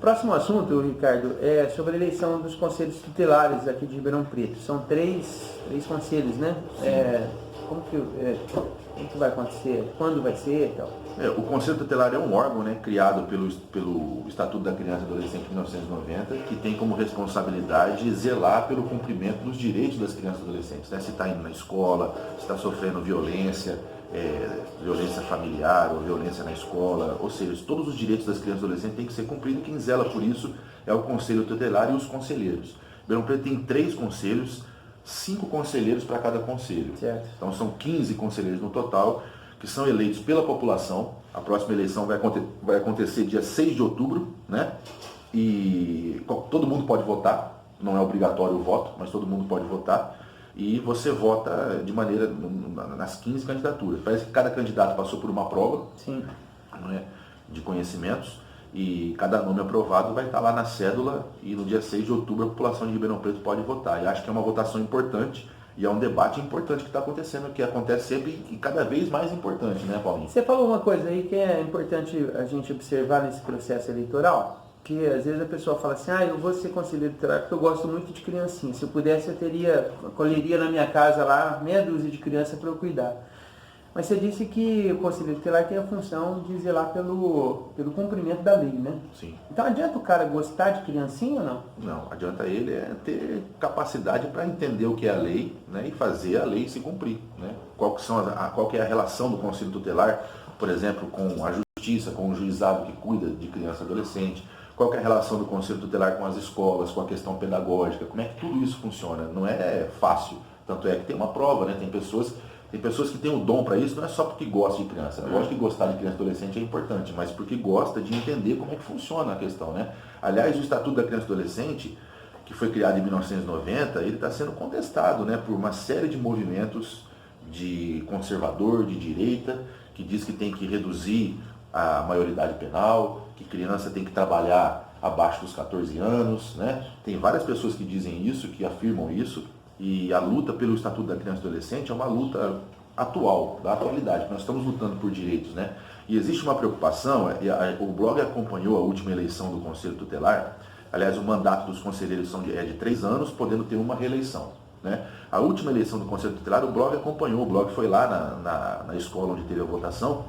Próximo assunto, Ricardo, é sobre a eleição dos conselhos tutelares aqui de Ribeirão Preto. São três conselhos, né? Como que vai acontecer? Quando vai ser e tal? O Conselho Tutelar é um órgão, né, criado pelo Estatuto da Criança e Adolescente de 1990, que tem como responsabilidade zelar pelo cumprimento dos direitos das crianças e adolescentes, né? Se está indo na escola, se está sofrendo violência, violência familiar ou violência na escola, ou seja, todos os direitos das crianças e adolescentes têm que ser cumpridos. Quem zela por isso é o Conselho Tutelar e os conselheiros. Ribeirão Preto tem 3 conselhos, 5 conselheiros para cada conselho. Certo. Então são 15 conselheiros no total, que são eleitos pela população. A próxima eleição vai acontecer dia 6 de outubro, né? E todo mundo pode votar, não é obrigatório o voto, mas todo mundo pode votar. E você vota de maneira nas 15 candidaturas. Parece que cada candidato passou por uma prova. Sim. Né, de conhecimentos, e cada nome aprovado vai estar lá na cédula, e no dia 6 de outubro a população de Ribeirão Preto pode votar. E acho que é uma votação importante, e é um debate importante que está acontecendo, que acontece sempre e cada vez mais importante, né, Paulinho? Você falou uma coisa aí que é importante a gente observar nesse processo eleitoral, que às vezes a pessoa fala assim, eu vou ser conselheiro tutelar porque eu gosto muito de criancinha. Se eu pudesse, acolheria na minha casa lá meia dúzia de crianças para eu cuidar. Mas você disse que o conselheiro tutelar tem a função de zelar pelo cumprimento da lei, né? Sim. Então adianta o cara gostar de criancinha ou não? Não, adianta ele ter capacidade para entender o que é a lei, né, e fazer a lei se cumprir, né? Qual que é a relação do Conselho Tutelar, por exemplo, com a justiça, com o juizado que cuida de criança e adolescente, qual que é a relação do Conselho Tutelar com as escolas, com a questão pedagógica, como é que tudo isso funciona? Não é fácil, tanto é que tem uma prova, né? Tem pessoas que têm o dom para isso, não é só porque gosta de criança. Eu gosto de gostar de criança e adolescente é importante, mas porque gosta de entender como é que funciona a questão, né? Aliás, o Estatuto da Criança e Adolescente, que foi criado em 1990, ele está sendo contestado, né, por uma série de movimentos de conservador, de direita, que diz que tem que reduzir a maioridade penal, que criança tem que trabalhar abaixo dos 14 anos, né? Tem várias pessoas que dizem isso, que afirmam isso. E a luta pelo Estatuto da Criança e Adolescente é uma luta atual, da atualidade. Nós estamos lutando por direitos, né? E existe uma preocupação, o blog acompanhou a última eleição do Conselho Tutelar. Aliás, o mandato dos conselheiros é de 3 anos, podendo ter uma reeleição, né? A última eleição do Conselho Tutelar, o blog acompanhou, o blog foi lá na escola onde teve a votação,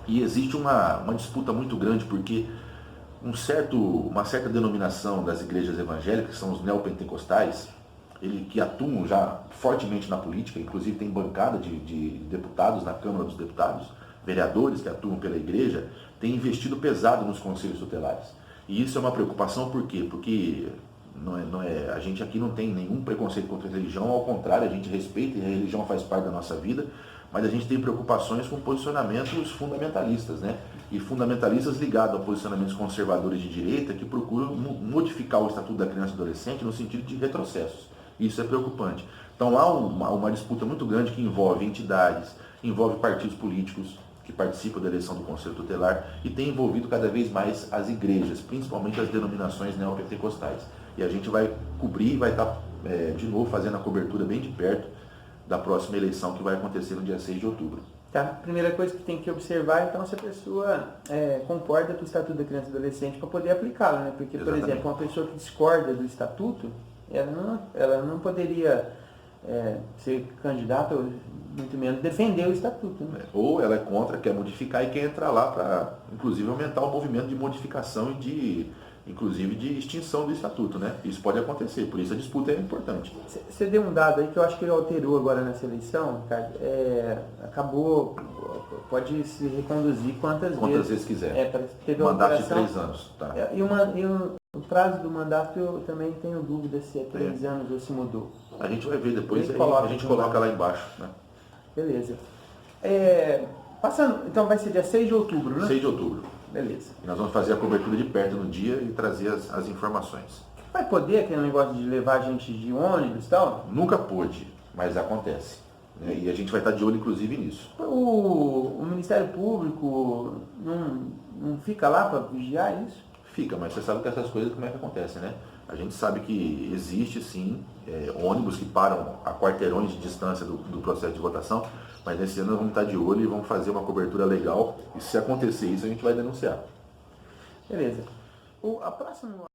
e existe uma disputa muito grande, porque uma certa denominação das igrejas evangélicas, que são os neopentecostais, que atuam já fortemente na política, inclusive tem bancada de deputados na Câmara dos Deputados, vereadores que atuam pela igreja, têm investido pesado nos conselhos tutelares. E isso é uma preocupação, por quê? Porque a gente aqui não tem nenhum preconceito contra a religião, ao contrário, a gente respeita e a religião faz parte da nossa vida, mas a gente tem preocupações com posicionamentos fundamentalistas, né? E fundamentalistas ligados a posicionamentos conservadores de direita que procuram modificar o Estatuto da Criança e Adolescente no sentido de retrocessos. Isso é preocupante. Então há uma disputa muito grande que envolve entidades, envolve partidos políticos que participam da eleição do Conselho Tutelar e tem envolvido cada vez mais as igrejas, principalmente as denominações neopentecostais. E a gente vai cobrir e vai estar de novo fazendo a cobertura bem de perto da próxima eleição que vai acontecer no dia 6 de outubro. Tá. Primeira coisa que tem que observar, então, se a pessoa concorda com o Estatuto da Criança e Adolescente para poder aplicá-lo, né? Porque, Exatamente. por exemplo, uma pessoa que discorda do Estatuto, ela não poderia ser candidata, ou muito menos defender o Estatuto, né? Ou ela é contra, quer modificar e quer entrar lá para, inclusive, aumentar o movimento de modificação e inclusive de extinção do Estatuto, né? Isso pode acontecer, por isso a disputa é importante. Você deu um dado aí que eu acho que ele alterou agora nessa eleição, Ricardo. Acabou, pode se reconduzir quantas vezes quiser. Parece que teve Mandato de alteração. 3 anos. Tá. O prazo do mandato eu também tenho dúvida se é 3 anos ou se mudou. A gente vai ver depois, A a gente coloca lá embaixo, né? Beleza. Passando, então vai ser dia 6 de outubro, né? 6 de outubro. Beleza. E nós vamos fazer a cobertura de perto no dia e trazer as informações. Vai poder aquele negócio de levar gente de ônibus e tal? Nunca pôde, mas acontece, né? E a gente vai estar de olho, inclusive, nisso. O Ministério Público não fica lá para vigiar isso? Fica, mas você sabe que essas coisas como é que acontecem, né? A gente sabe que existe, sim, ônibus que param a quarteirões de distância do processo de votação, mas nesse ano nós vamos estar de olho e vamos fazer uma cobertura legal, e se acontecer isso, a gente vai denunciar. Beleza. A próxima